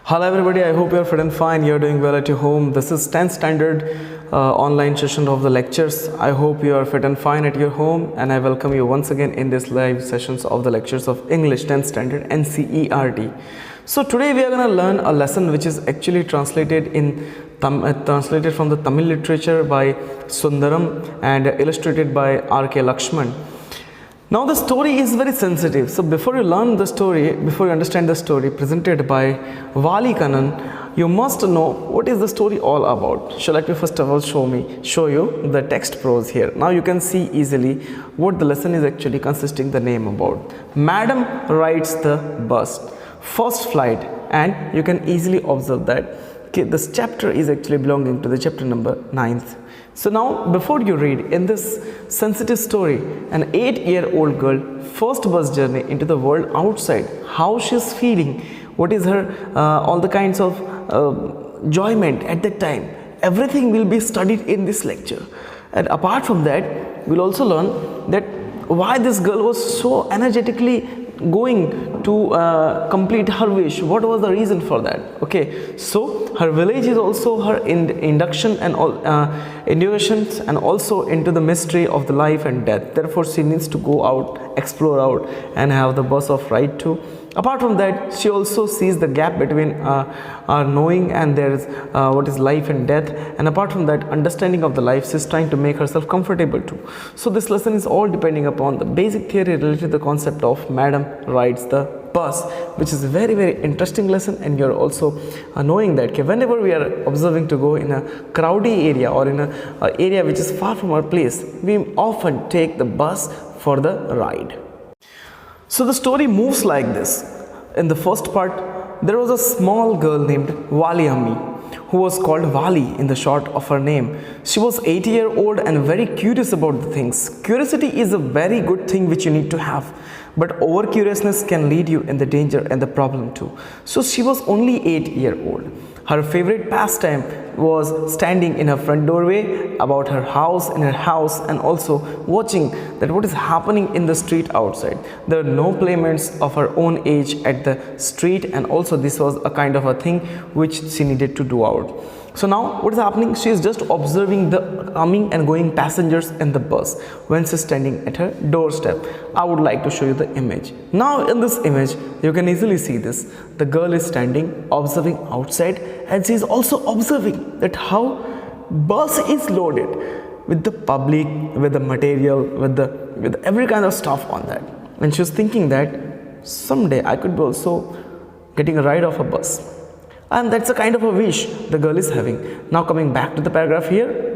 Hello everybody, I hope you're fit and fine, you're doing well at your home. This is 10th standard online session of the lectures. I hope you are fit and fine at your home, and I welcome you once again in this live sessions of the lectures of English 10th standard NCERT. So today we are going to learn a lesson which is actually translated from the Tamil literature by Sundaram and illustrated by R.K. Lakshman. Now the story is very sensitive, so before you learn the story, before you understand the story presented by Vali Kannan, you must know what is the story all about. So let me first of all show you the text prose here. Now you can see easily what the lesson is actually consisting the name about. Madam rides the bus, first flight, and you can easily observe that this chapter is actually belonging to the chapter number 9th. So now before you read, in this sensitive story, an 8-year-old girl first bus journey into the world outside, how she's feeling, what is her all the kinds of enjoyment at that time, everything will be studied in this lecture. And apart from that, we'll also learn that why this girl was so energetically going to complete her wish. What was the reason for that? Okay, so her village is also her induction and all inductions and also into the mystery of the life and death. Therefore she needs to go out, explore out, and have the bus of ride too. Apart from that, she also sees the gap between knowing and there is what is life and death, and apart from that, understanding of the life, she is trying to make herself comfortable too. So this lesson is all depending upon the basic theory related to the concept of Madam rides the bus, which is a very interesting lesson. And you're also knowing that whenever we are observing to go in a crowdy area or in a area which is far from our place, we often take the bus for the ride. So the story moves like this. In the first part, there was a small girl named Vali Ammi, who was called Vali in the short of her name. She was 8-year-old and very curious about the things. Curiosity is a very good thing which you need to have, but over curiousness can lead you in the danger and the problem too. So she was only 8-year-old. Her favorite pastime was standing in her front doorway about her house, and also watching that what is happening in the street outside. There are no playmates of her own age at the street, and also this was a kind of a thing which she needed to do out. So now what is happening? She is just observing the coming and going passengers in the bus when she is standing at her doorstep. I would like to show you the image. Now in this image, you can easily see this. The girl is standing, observing outside, and she is also observing that how bus is loaded with the public, with the material, with every kind of stuff on that. And she was thinking that someday I could be also getting a ride of a bus. And that's a kind of a wish the girl is having. Now coming back to the paragraph here.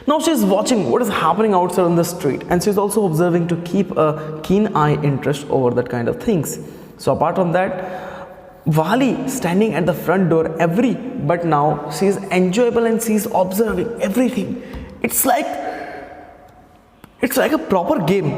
Now she is watching what is happening outside on the street, and she is also observing to keep a keen eye interest over that kind of things. So apart from that, Vali standing at the front door but now she is enjoyable and she is observing everything. It's like a proper game.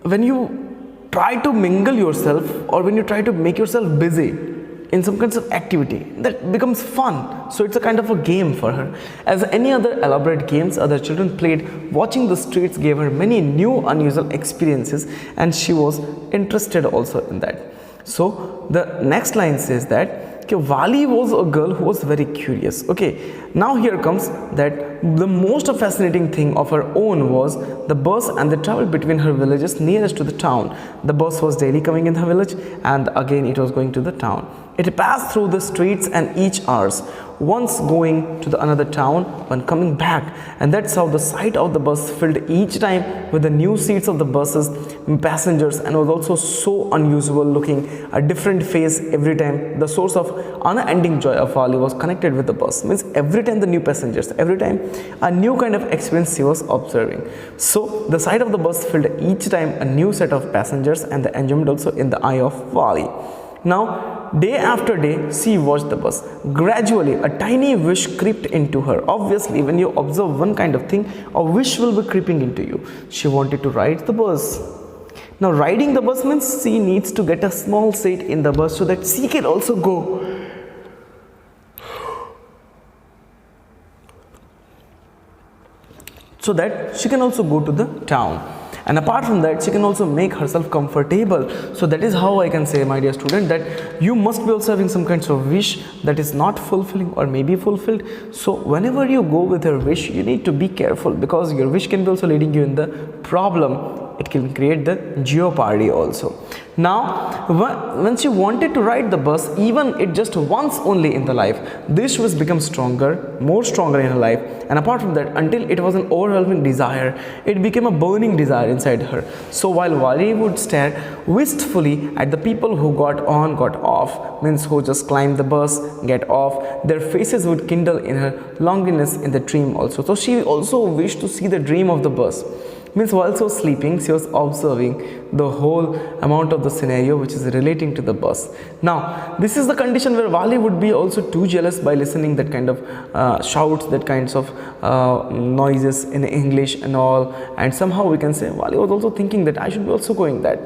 When you try to mingle yourself or when you try to make yourself busy in some kinds of activity, that becomes fun. So it's a kind of a game for her. As any other elaborate games other children played, watching the streets gave her many new unusual experiences, and she was interested also in that. So the next line says that Vali was a girl who was very curious. Okay, now here comes that the most fascinating thing of her own was the bus and the travel between her villages nearest to the town. The bus was daily coming in the village, and again it was going to the town. It passed through the streets and each hours, once going to the another town, when coming back, and that's how the sight of the bus filled each time with the new seats of the buses, passengers, and was also so unusual looking, a different face every time. The source of unending joy of Vali was connected with the bus, means every time the new passengers, every time a new kind of experience she was observing. So the sight of the bus filled each time a new set of passengers, and the enjoyment also in the eye of Vali. Now, day after day, she watched the bus. Gradually, a tiny wish crept into her. Obviously, when you observe one kind of thing, a wish will be creeping into you. She wanted to ride the bus. Now, riding the bus means she needs to get a small seat in the bus so that she can also go. So that she can also go to the town. And apart from that, she can also make herself comfortable. So that is how I can say, my dear student, that you must be also having some kinds of wish that is not fulfilling or maybe fulfilled. So whenever you go with your wish, you need to be careful, because your wish can be also leading you in the problem. It can create the jeopardy also. Now when she wanted to ride the bus, even it just once only in the life, this was become stronger, more stronger in her life. And apart from that, until it was an overwhelming desire, it became a burning desire inside her. So while Vali would stare wistfully at the people who got on, got off, means who just climbed the bus, get off, their faces would kindle in her loneliness in the dream also. So she also wished to see the dream of the bus. Means while so sleeping, she was observing the whole amount of the scenario which is relating to the bus. Now this is the condition where Vali would be also too jealous by listening that kind of shouts, that kinds of noises in English and all. And somehow we can say Vali was also thinking that I should be also going that.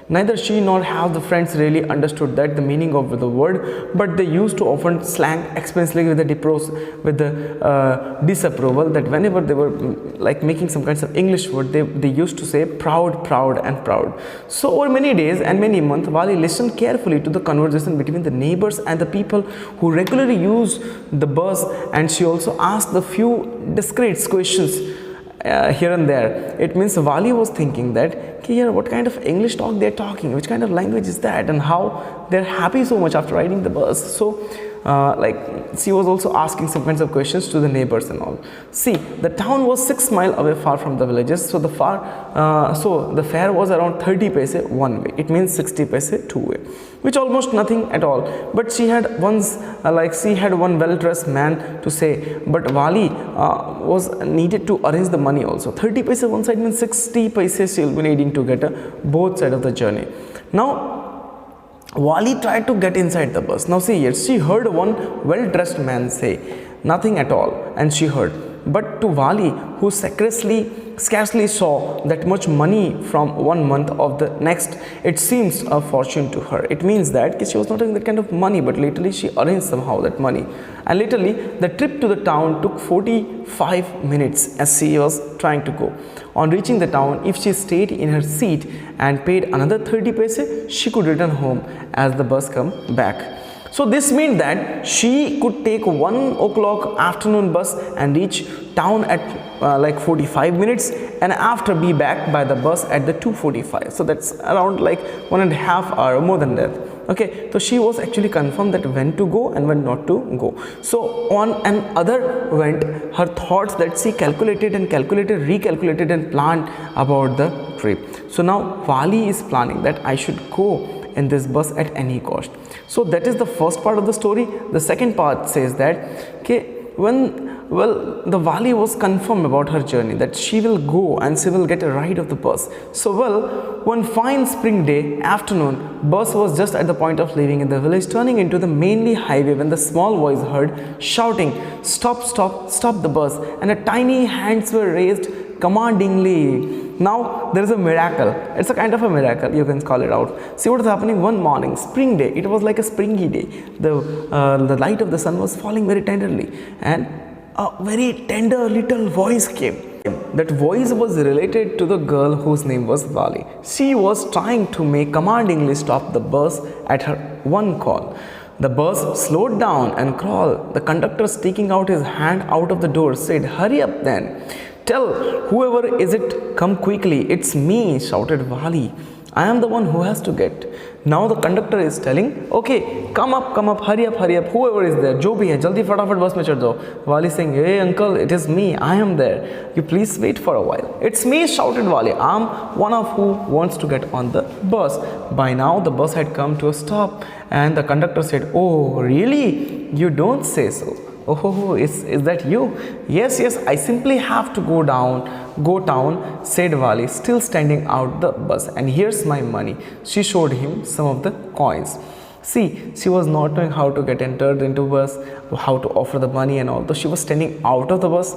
Neither she nor have the friends really understood that the meaning of the word, but they used to often slang expressly with the disapproval, that whenever they were like making some kinds of English word, they used to say proud, proud and proud. So over many days and many months, Vali listened carefully to the conversation between the neighbors and the people who regularly use the bus, and she also asked the few discreet questions here and there. It means Vali was thinking that, okay, here what kind of English talk they're talking, which kind of language is that, and how they're happy so much after riding the bus. So like she was also asking some kinds of questions to the neighbors and all. See, the town was 6 miles away, far from the villages. So the fare was around 30 paise one way. It means 60 paise two way, which almost nothing at all. But she had once she had one well-dressed man to say, but Vali was needed to arrange the money also. 30 paise one side means 60 paise she will be needing to get both side of the journey. Now Vali tried to get inside the bus. Now see here, she heard one well-dressed man say, nothing at all, and she heard. But to Vali, who scarcely saw that much money from 1 month of the next, it seems a fortune to her. It means that she was not having that kind of money, but literally she arranged somehow that money. And literally the trip to the town took 45 minutes as she was trying to go. On reaching the town, if she stayed in her seat and paid another 30 paise, she could return home as the bus come back. So this meant that she could take 1 o'clock afternoon bus and reach town at like 45 minutes, and after be back by the bus at the 2:45. So that's around like 1.5 hours, more than that. Okay, so she was actually confirmed that when to go and when not to go. So on another went her thoughts that she calculated and recalculated and planned about the trip. So now Vali is planning that I should go in this bus at any cost. So that is the first part of the story. The second part says that, okay, the Vali was confirmed about her journey, that she will go and she will get a ride of the bus. So one fine spring day afternoon, bus was just at the point of leaving in the village, turning into the mainly highway, when the small voice heard shouting, stop, stop, stop the bus, and a tiny hands were raised commandingly. Now there is a miracle. It's a kind of a miracle, you can call it out. See what is happening one morning, spring day. It was like a springy day. The light of the sun was falling very tenderly, and a very tender little voice came. That voice was related to the girl whose name was Vali. She was trying to make commandingly stop the bus at her one call. The bus slowed down and crawled. The conductor, sticking out his hand out of the door, said, hurry up then. Tell whoever is it, come quickly. It's me, shouted Vali. I am the one who has to get. Now the conductor is telling, okay, come up, hurry up, whoever is there, jo bhi hai, jaldi fatafat bus mein chad jao. Vali saying, hey uncle, it is me, I am there. You please wait for a while. It's me, shouted Vali. I am one of who wants to get on the bus. By now the bus had come to a stop, and the conductor said, oh really? You don't say so. Oh, is that you? Yes, I simply have to go town, said Vali, still standing out the bus. And here's my money. She showed him some of the coins. See, she was not knowing how to get entered into bus, how to offer the money and all. Though she was standing out of the bus,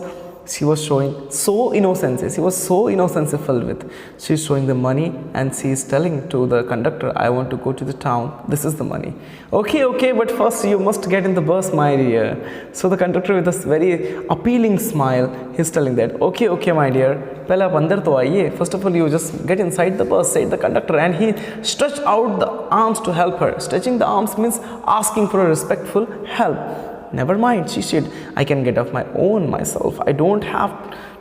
She was showing so innocence. She was so innocence filled with. She's showing the money and she is telling to the conductor, I want to go to the town. This is the money. Okay, okay, but first you must get in the bus, my dear. So the conductor with a very appealing smile, he's telling that, okay, okay, my dear. पहले आप अंदर तो आइए. First of all, you just get inside the bus, said the conductor, and he stretched out the arms to help her. Stretching the arms means asking for a respectful help. Never mind, she said, I can get off my own myself. I don't have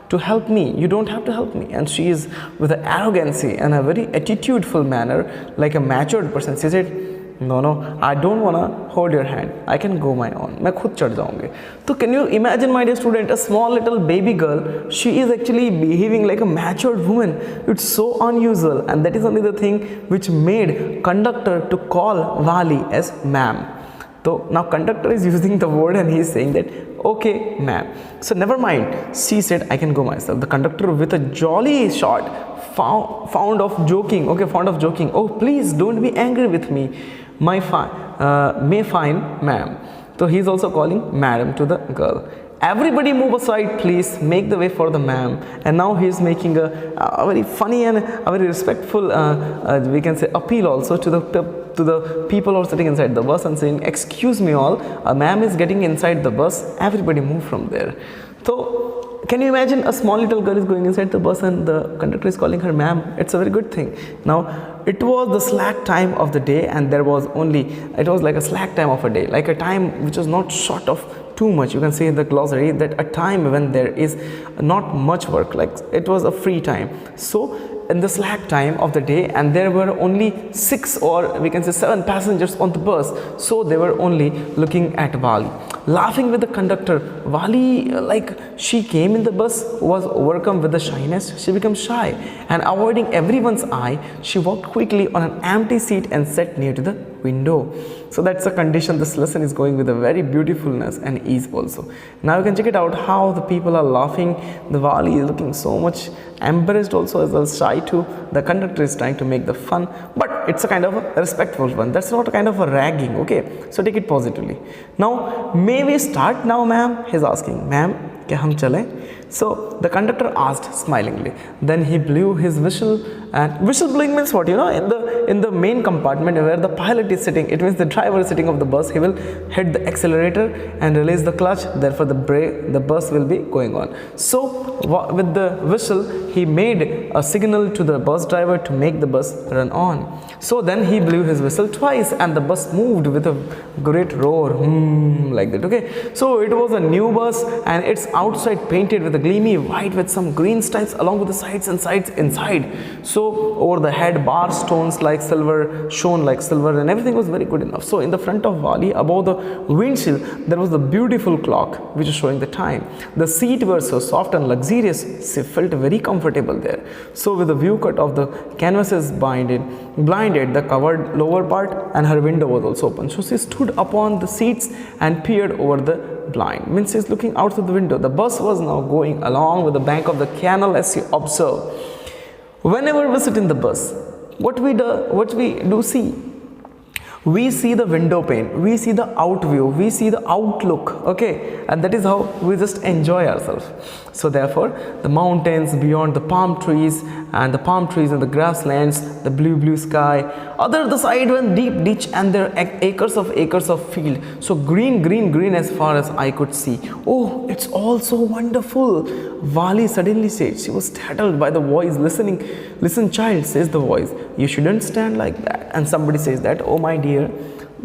to help me. You don't have to help me. And she is with an arrogancy and a very attitudeful manner, like a matured person. She said, no, no, I don't want to hold your hand. I can go my own. मैं खुद चढ़ जाऊंगी. So can you imagine, my dear student, a small little baby girl, she is actually behaving like a matured woman. It's so unusual, and that is only the thing which made conductor to call Wali as ma'am. So now conductor is using the word and he is saying that, okay, ma'am. So never mind. She said, I can go myself. The conductor with a jolly shot fond of joking. Okay, fond of joking. Oh, please don't be angry with me. My fine ma'am. So he is also calling madam to the girl. Everybody move aside, please. Make the way for the ma'am. And now he is making a very funny and a very respectful, we can say, appeal also to the people who are sitting inside the bus and saying, excuse me all, a ma'am is getting inside the bus. Everybody move from there. So can you imagine a small little girl is going inside the bus and the conductor is calling her ma'am? It's a very good thing. Now it was the slack time of the day, and it was like a slack time of a day, like a time which was not short of too much. You can see in the glossary that a time when there is not much work, like it was a free time. So in the slack time of the day, and there were only 6 or we can say 7 passengers on the bus, so they were only looking at Wali, laughing with the conductor. Wali, like she came in the bus, was overcome with the shyness. She became shy, and avoiding everyone's eye, she walked quickly on an empty seat and sat near to the window. So that's the condition. This lesson is going with a very beautifulness and ease also. Now you can check it out how the people are laughing. The Wali is looking so much embarrassed also, as well as shy too. The conductor is trying to make the fun, but it's a kind of a respectful one. That's not a kind of a ragging. Okay, so take it positively. Now may we start now, ma'am? He's asking, ma'am, क्या हम चलें? So the conductor asked smilingly. Then he blew his whistle, and whistle blowing means what? You know, in the main compartment where the pilot is sitting, it means the driver is sitting of the bus. He will hit the accelerator and release the clutch. Therefore, the bus will be going on. So with the whistle, he made a signal to the bus driver to make the bus run on. So then he blew his whistle twice, and the bus moved with a great roar, like that. Okay. So it was a new bus, and its outside painted with a gleamy white with some green stripes along with the sides and sides inside. So over the head, bar stones like silver, shone like silver, and everything was very good enough. So in the front of Wali, above the windshield, there was the beautiful clock which is showing the time. The seat were so soft and luxurious, she felt very comfortable there. So with the view cut of the canvases blinded the covered lower part, and her window was also open. So she stood upon the seats and peered over the blind. Means she's looking out through the window. The bus was now going along with the bank of the canal as she observed. Whenever we sit in the bus, what we do see? We see the window pane, we see the out view, we see the outlook, okay, and that is how we just enjoy ourselves. So therefore, the mountains beyond the palm trees and the grasslands, the blue sky, other the side one deep ditch, and there are acres of field. So green as far as I could see. Oh, it's all so wonderful. Wali suddenly said. She was startled by the voice. Listen, child, says the voice. You shouldn't stand like that. And somebody says that, oh my dear,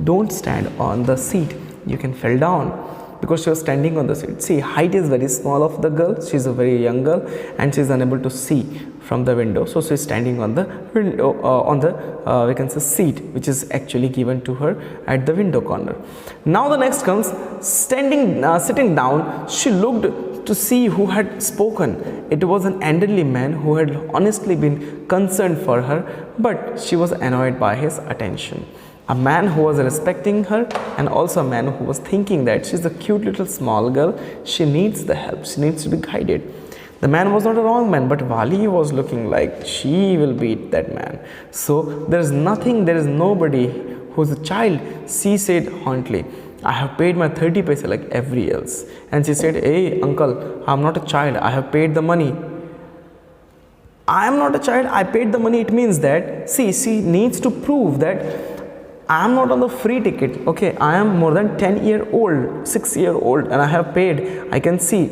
don't stand on the seat. You can fall down. Because she was standing on the seat. See, height is very small of the girl. She is a very young girl, and she is unable to see from the window. So she is standing on the window, we can say seat, which is actually given to her at the window corner. Now the next comes sitting down. She looked to see who had spoken. It was an elderly man who had honestly been concerned for her, but she was annoyed by his attention. A man who was respecting her, and also a man who was thinking that she's a cute little small girl, she needs the help, she needs to be guided. The man was not a wrong man, but Wali was looking like she will beat that man. So there is nobody who's a child, she said haughtily. I have paid my 30 paise like every else. And she said, hey uncle, I'm not a child, I have paid the money. I am not a child, I paid the money. It means that, see, she needs to prove that I am not on the free ticket. Okay, I am more than 10-year-old, 6-year-old, and I have paid. I can see.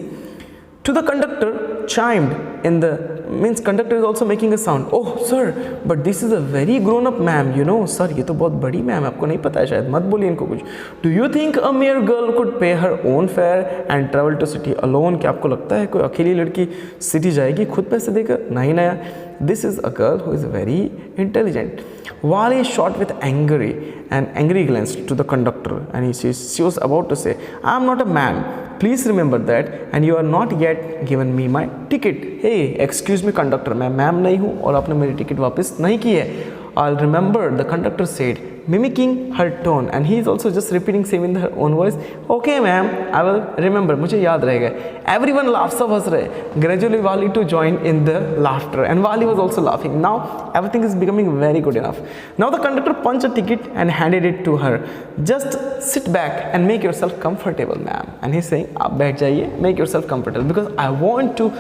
To the conductor chimed in the, means conductor is also making a sound. Oh sir, but this is a very grown up ma'am, you know. Sir, ये तो बहुत बड़ी ma'am, आपको नहीं पता है शायद, मत बोलिए इनको कुछ. Do you think a mere girl could pay her own fare and travel to city alone? क्या आपको लगता है कोई अकेली लड़की सिटी जाएगी खुद पैसे देकर? नहीं नया. This is a girl who is very intelligent. Wali shot with angry glance to the conductor, and she was about to say, I am not a ma'am. Please remember that, and you are not yet given me my ticket. Hey, excuse me conductor, मैं ma'am नहीं हूँ और आपने मेरी ticket वापस नहीं की है. I'll remember, the conductor said, mimicking her tone, and he is also just repeating same in her own voice. Okay ma'am, I will remember, मुझे याद रहेगा. Everyone laughs, सब हंस रहे. Gradually Wali too joined in the laughter, and Wali was also laughing. Now everything is becoming very good enough. Now the conductor punched a ticket and handed it to her. Just sit back and make yourself comfortable, ma'am. And he's saying, आप बैठ जाइए, make yourself comfortable, because I want to.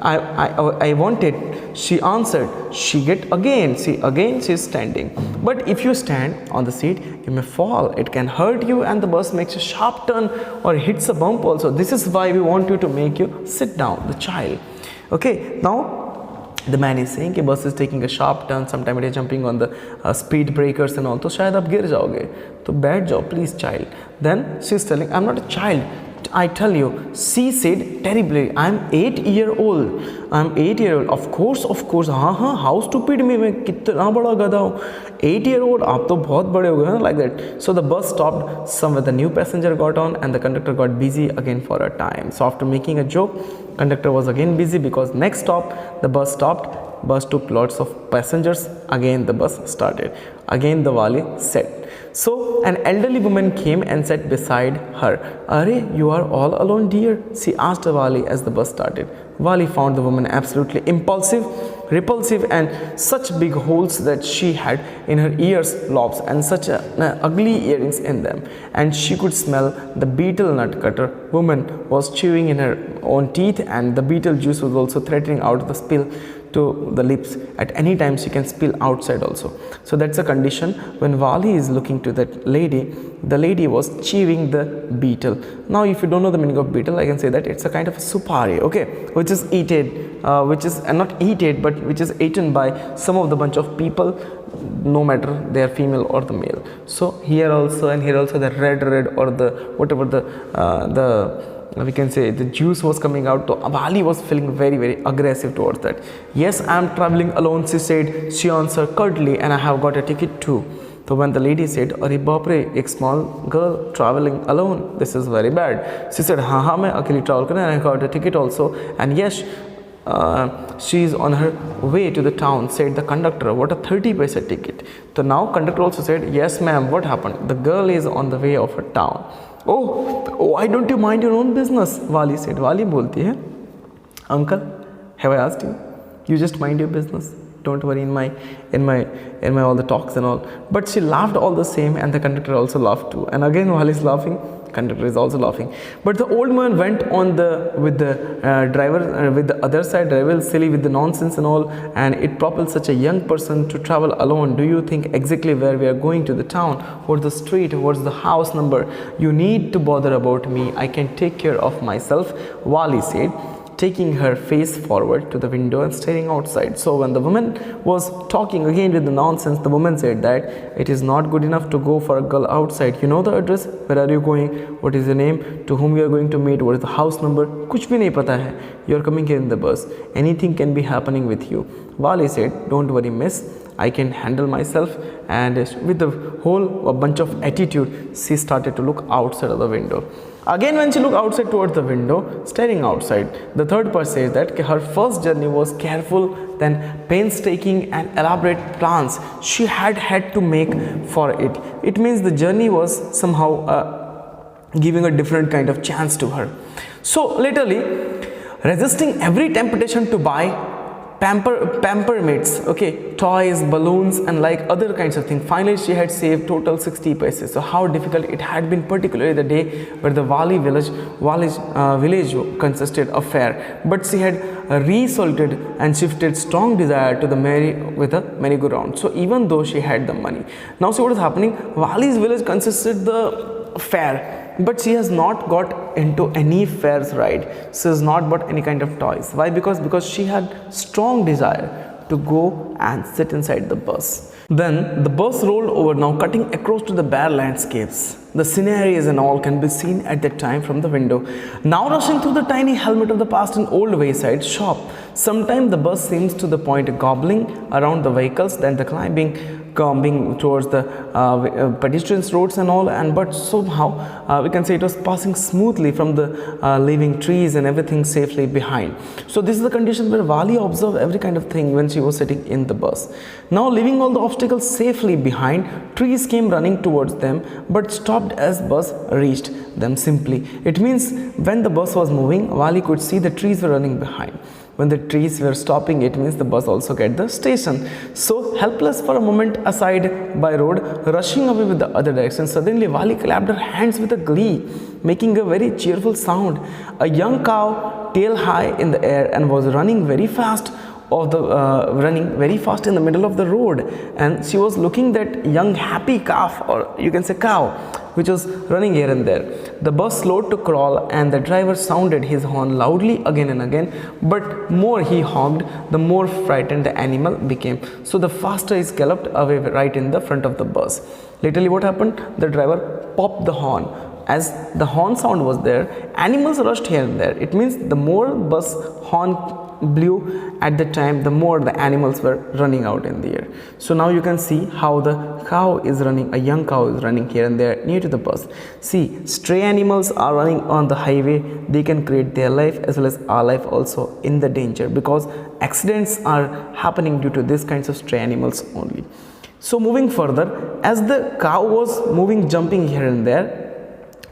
I wanted, she answered. She is standing. But if you stand on the seat, you may fall. It can hurt you, and the bus makes a sharp turn or hits a bump also. This is why we want you to make you sit down, the child. Okay, now the man is saying कि bus is taking a sharp turn, sometime it is jumping on the speed breakers and all, तो शायद आप गिर जाओगे, तो बैठ जाओ please child. Then she is telling, I'm not a child, I tell you. She said terribly, I'm 8-year-old. I'm 8-year-old. Of course. हाँ, how stupid me, मैं कितना बड़ा गधा हूँ. 8-year-old, आप तो बहुत बड़े हो गए, like that. So the bus stopped somewhere. The new passenger got on, and the conductor got busy again for a time. So after making a joke, conductor was again busy, because next stop the bus stopped. Bus took lots of passengers. Again the bus started. Again the Wali said. So an elderly woman came and sat beside her. Are you are all alone, dear? She asked Wali as the bus started. Wali found the woman absolutely repulsive, and such big holes that she had in her ears lobes, and such ugly earrings in them, and she could smell the beetle nut cutter. Woman was chewing in her own teeth, and the beetle juice was also threatening out the spill to the lips. At any time she can spill outside also. So that's a condition. When Wali is looking to that lady, the lady was chewing the beetle. Now if you don't know the meaning of beetle, I can say that it's a kind of a supari, okay, which is which is not eaten, but which is eaten by some of the bunch of people, no matter they are female or the male. So here also and here also the red or the whatever the we can say the juice was coming out. So Wali was feeling very aggressive towards that. Yes, I am traveling alone, she said. She answered curtly, and I have got a ticket too. So when the lady said, "Arey baap re, ek small girl traveling alone, this is very bad," she said, "हाँ मैं अकेली travel कर रही हूँ, and I got a ticket also, and yes, she is on her way to the town," said the conductor. "What a 30 paise ticket." So now conductor also said, "Yes ma'am, what happened? The girl is on the way of her town." Oh, why don't you mind your own business? Wali said. Wali बोलती है, "Uncle, have I asked you? You just mind your business. Don't worry in my all the talks and all." But she laughed all the same, and the conductor also laughed too. And again Wali is laughing, conductor is also laughing. But the old man went on with the driver with the other side. Driver is silly with the nonsense and all, and it propels such a young person to travel alone. Do you think exactly where we are going to the town, what's the street, what's the house number? You need to bother about me. I can take care of myself," Wali said, taking her face forward to the window and staring outside. So when the woman was talking again with the nonsense, the woman said that it is not good enough to go for a girl outside. You know the address? Where are you going? What is your name? To whom you are going to meet? What is the house number? कुछ भी नहीं पता है. You are coming here in the bus. Anything can be happening with you. Wali said, "Don't worry, miss. I can handle myself." And with the whole bunch of attitude, she started to look outside of the window. Again, when she looked outside towards the window, staring outside, the third part says that her first journey was careful, then painstaking and elaborate plans she had to make for it. It means the journey was somehow giving a different kind of chance to her. So literally, resisting every temptation to buy pamper mates, okay, toys, balloons, and like other kinds of things. Finally she had saved total 60 paise. So how difficult it had been, particularly the day where the Wali village consisted of fair, but she had resolted and shifted strong desire to the merry-go-round. So even though she had the money, now see what is happening. Wali's village consisted the fair, but she has not got into any fairs ride. She has not bought any kind of toys. Why? Because she had strong desire to go and sit inside the bus. Then the bus rolled over, now cutting across to the bare landscapes. The sceneries and all can be seen at that time from the window. Now rushing through the tiny helmet of the past an old wayside shop. Sometimes the bus seems to the point gobbling around the vehicles, then the coming towards the pedestrians roads and all, and but somehow we can say it was passing smoothly from the leaving trees and everything safely behind. So this is the condition where Wali observed every kind of thing when she was sitting in the bus. Now leaving all the obstacles safely behind, trees came running towards them but stopped as bus reached them simply. It means when the bus was moving, Wali could see the trees were running behind. When the trees were stopping, it means the bus also get the station. So helpless for a moment aside by road, rushing away with the other direction, suddenly Wali clapped her hands with a glee, making a very cheerful sound. A young cow, tail high in the air, and was running very fast in the middle of the road, and she was looking that young happy calf, or you can say cow, which was running here and there. The bus slowed to crawl, and the driver sounded his horn loudly again and again, but more he honked, the more frightened the animal became. So the faster he galloped away right in the front of the bus. Literally what happened? The driver popped the horn. As the horn sound was there, animals rushed here and there. It means the more bus horn blew at the time, the more the animals were running out in the air. So now you can see how the cow is running, a young cow is running here and there near to the bus. See, stray animals are running on the highway. They can create their life as well as our life also in the danger, because accidents are happening due to these kinds of stray animals only. So moving further, as the cow was moving, jumping here and there,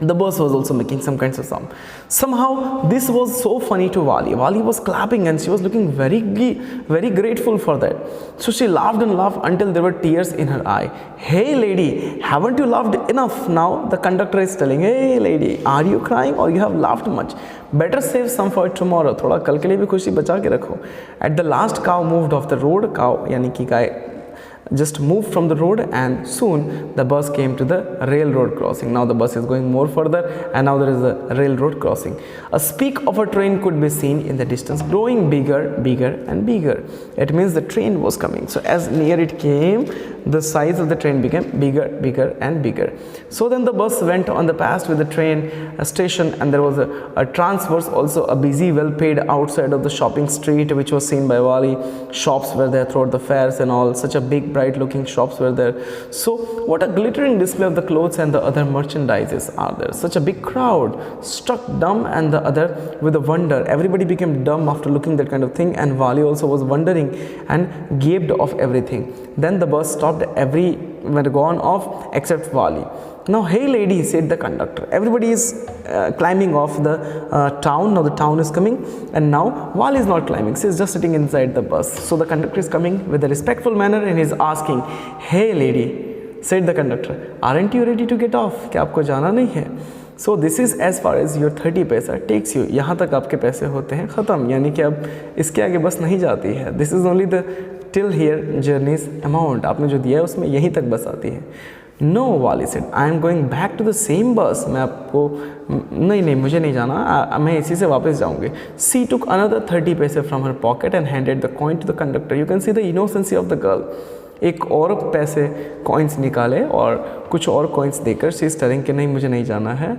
the bus was also making some kinds of sound. Somehow this was so funny to Wali. Wali was clapping and she was looking very grateful for that. So she laughed and laughed until there were tears in her eye. Hey lady, haven't you laughed enough? Now the conductor is telling, hey lady, are you crying or you have laughed much? Better save some for tomorrow. थोड़ा कल के लिए भी खुशी बचा के रखो. At the last, cow moved off the road. Cow यानी कि गाय just moved from the road, and soon the bus came to the railroad crossing. Now the bus is going more further, and now there is a railroad crossing. A speck of a train could be seen in the distance, growing bigger and bigger. It means the train was coming. So as near it came, the size of the train became bigger and bigger. So then the bus went on the past with the train station, and there was a transverse, also a busy, well paid outside of the shopping street, which was seen by Wali. Shops were there throughout the fairs and all. Such a big bright looking shops were there. So what a glittering display of the clothes and the other merchandises are there. Such a big crowd, struck dumb and the other with a wonder. Everybody became dumb after looking that kind of thing, and Wali also was wondering and gaped of everything. Then the bus stopped, were gone off except Wali. Now, hey lady, said the conductor. Everybody is climbing off the town. Now the town is coming, and now Wali is not climbing. She is just sitting inside the bus. So the conductor is coming with a respectful manner and is asking, hey lady, said the conductor, aren't you ready to get off? क्या आपको जाना नहीं है? So this is as far as your 30 पैसा takes you. यहाँ तक आपके पैसे होते हैं ख़त्म, यानी कि अब इसके आगे बस नहीं जाती है. This is only the till here journey's amount. आपने जो दिया है उसमें यहीं तक बस आती है. No, Wali said, I am going back to the same bus. मैं आपको नहीं मुझे नहीं जाना, मैं इसी से वापस जाऊंगी. She took another 30 पैसे from her pocket and handed the coin to the conductor. You can see the innocency of the girl. एक और पैसे कॉइन्स निकाले और कुछ और कॉइन्स देकर शी इज टेलिंग कि नहीं मुझे नहीं जाना है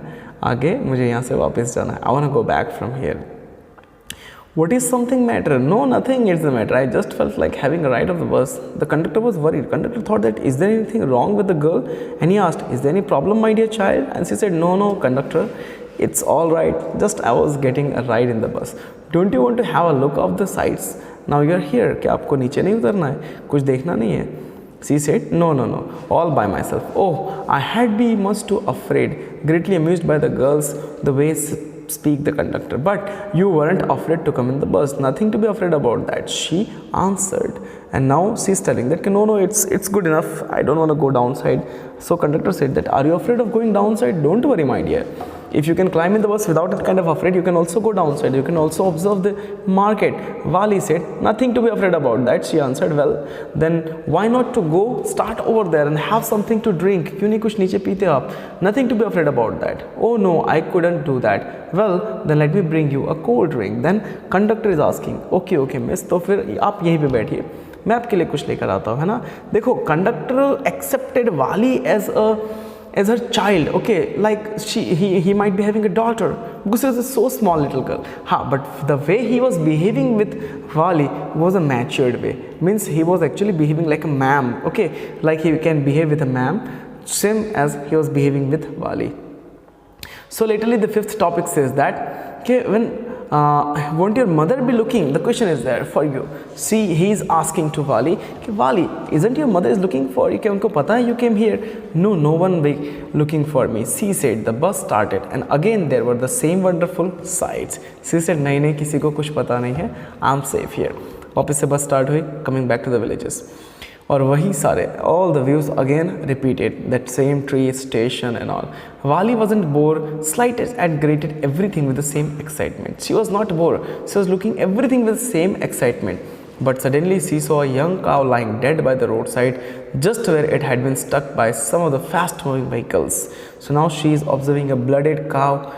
आगे, मुझे यहाँ से वापस जाना है. I want to go back from here. What is something matter? No, nothing is the matter. I just felt like having a ride of the bus. The conductor was worried. Conductor thought that is there anything wrong with the girl, and he asked, is there any problem, my dear child? And she said, no, conductor, it's all right. Just I was getting a ride in the bus. Don't you want to have a look of the sights? Now you are here. क्या आपको नीचे नहीं उतरना है? कुछ देखना नहीं है? She said, no, all by myself. Oh, I had been much too afraid. Greatly amused by the girls, the way speak the conductor, but you weren't afraid to come in the bus. Nothing to be afraid about that, she answered. And now she's telling that no, it's good enough, I don't want to go downside. So conductor said that, are you afraid of going downside? Don't worry, my dear. If you can climb in the bus without it kind of afraid, you can also go downside. You can also observe the market. Wali said, nothing to be afraid about that. She answered, well, then why not to go start over there and have something to drink? क्यों नहीं कुछ नीचे पीते आप? Nothing to be afraid about that. Oh no, I couldn't do that. Well, then let me bring you a cold drink. Then conductor is asking, okay miss, तो फिर आप यहीं पे बैठिए, मैं आपके लिए कुछ लेकर आता हूँ, है ना. देखो, कंडक्टर एक्सेप्टेड वाली as her child, okay, like he might be having a daughter because he was a so small little girl. But the way he was behaving with Wali was a matured way. Means he was actually behaving like a ma'am, okay, like he can behave with a ma'am, same as he was behaving with Wali. So lately the fifth topic says that, okay, when won't your mother be looking? The question is there for you. See, he is asking to Wali, okay, Wali, isn't your mother is looking for you? क्या उनको पता है you came here? No, no one be looking for me. She said. The bus started, and again there were the same wonderful sights. She said, नहीं किसी को कुछ पता नहीं है. I'm safe here. वापस से बस start हुई, coming back to the villages. और वही सारे, all the views again repeated, that same tree, station and all. Wali wasn't bored, slightest and greeted everything with the same excitement. She was not bored, she was looking everything with the same excitement. But suddenly she saw a young cow lying dead by the roadside, just where it had been struck by some of the fast moving vehicles. So now she is observing a blooded cow.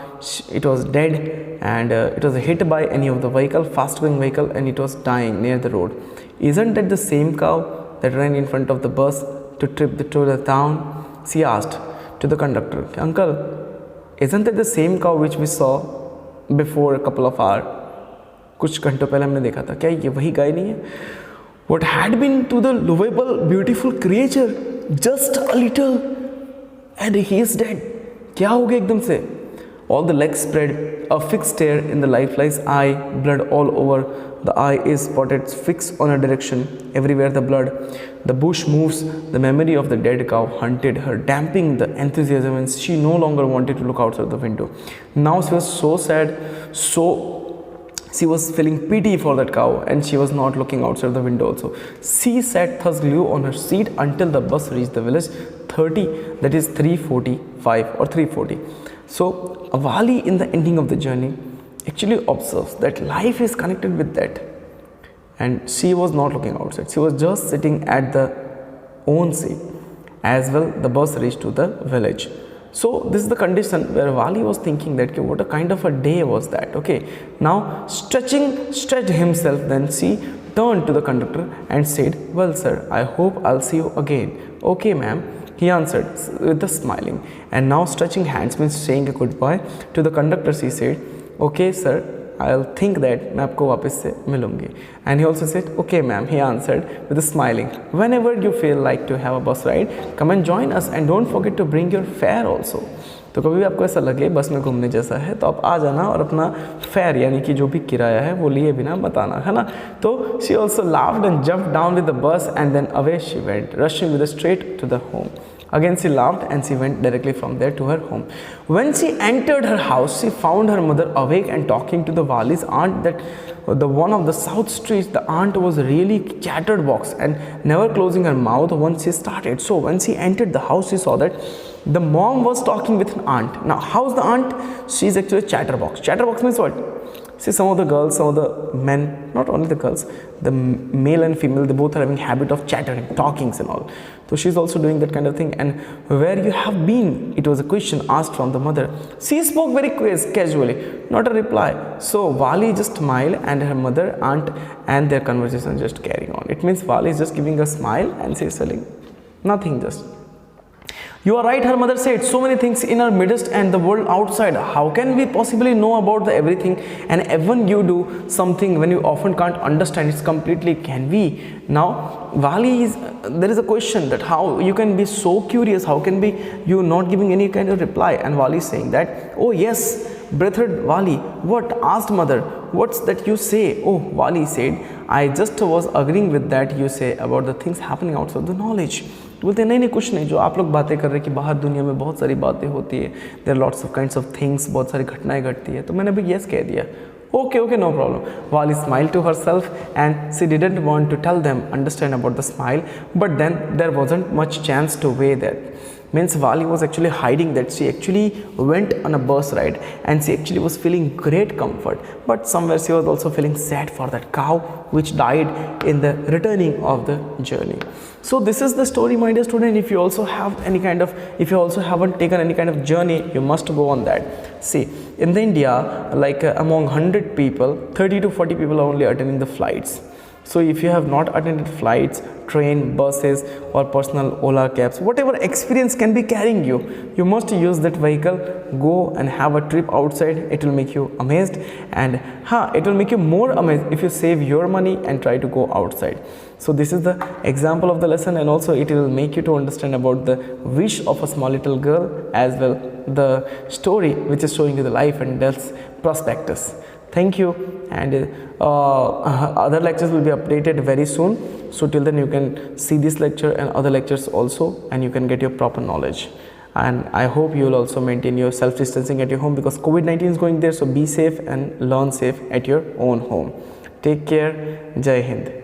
It was dead, and it was hit by any of the fast moving vehicle, and it was dying near the road. Isn't that the same cow that ran in front of the bus to the town? She asked to the conductor, uncle, isn't that the same cow which we saw before a couple of hours? कुछ घंटों पहले हमने देखा था, क्या ये वही गाय नहीं है? What had been to the lovable, beautiful creature? Just a little, and he is dead. क्या हो गया एकदम से? All the legs spread, a fixed stare in the lifeless eye, blood all over. The eye is spotted, fixed on a direction, everywhere the blood. The bush moves, the memory of the dead cow hunted her, damping the enthusiasm, and she no longer wanted to look outside the window. Now she was so sad, she was feeling pity for that cow, and she was not looking outside the window also. She sat thus glued on her seat until the bus reached the village 30, that is 3:45 or 3:40. So Wali, in the ending of the journey, actually observes that life is connected with that, and she was not looking outside. She was just sitting at the own seat. As well, the bus reached to the village. So this is the condition where Wali was thinking that, okay, what a kind of a day was that. Okay, now stretched himself, then she turned to the conductor and said, well sir, I hope I'll see you again. Okay ma'am, he answered with a smiling. And now stretching hands means saying a goodbye to the conductor, she said, okay sir, I'll think that मैं आपको वापस से मिलूंगी. And he also said, okay ma'am, he answered with a smiling. Whenever you feel like to have a bus ride, come and join us, and don't forget to bring your fare also. तो कभी भी आपको ऐसा लगे बस में घूमने जैसा है, तो आप आ जाना और अपना फेयर यानी कि जो भी किराया है वो लिए बिना बताना, है ना. तो she also laughed and jumped down with the bus, and then away she went, rushing with a straight to the home. Again she laughed, and she went directly from there to her home. When she entered her house, she found her mother awake and talking to the Wali's aunt, that the one of the south streets. The aunt was really chatterbox and never closing her mouth once she started. So when she entered the house, she saw that the mom was talking with an aunt. Now how's the aunt? She's actually a chatterbox. Chatterbox means what? See, some of the girls, some of the men, not only the girls, the male and female, they both are having habit of chattering, talkings and all. So she's also doing that kind of thing. And where you have been? It was a question asked from the mother. She spoke very casually, not a reply. So Wali just smiled, and her mother, aunt, and their conversation just carrying on. It means Wali is just giving a smile, and she's telling nothing, just. You are right, her mother said. So many things in our midst and the world outside. How can we possibly know about the everything? And even you do something when you often can't understand it's completely. Can we? Now, Wali there is a question that how you can be so curious. How can be you not giving any kind of reply? And Wali is saying that, oh yes, breathed Wali. What? Asked mother. What's that you say? Oh, Wali said, I just was agreeing with that you say about the things happening outside the knowledge. तो बोलते हैं नहीं नहीं कुछ नहीं, जो आप लोग बातें कर रहे हैं कि बाहर दुनिया में बहुत सारी बातें होती है, there lots of kinds of things, बहुत सारी घटनाएं घटती है। तो मैंने भी येस कह दिया, okay, no problem. Wally smiled to herself and she didn't want to tell them understand about the smile, but then there wasn't much chance to weigh that. Means Wally was actually hiding that she actually went on a bus ride and she actually was feeling great comfort, but somewhere she was also feeling sad for that cow which died in the returning of the journey. So this is the story, my dear student. If you also have any kind of, if you also haven't taken any kind of journey, you must go on that. See, in the India, like among 100 people, 30 to 40 people are only attending the flights. So if you have not attended flights, train, buses or personal Ola cabs, whatever experience can be carrying you, you must use that vehicle. Go and have a trip outside. It will make you amazed, and it will make you more amazed if you save your money and try to go outside. So this is the example of the lesson, and also it will make you to understand about the wish of a small little girl, as well the story which is showing you the life and death prospectus. Thank you, and other lectures will be updated very soon. So till then you can see this lecture and other lectures also, and you can get your proper knowledge. And I hope you will also maintain your self distancing at your home, because COVID-19 is going there. So be safe and learn safe at your own home. Take care. Jai Hind.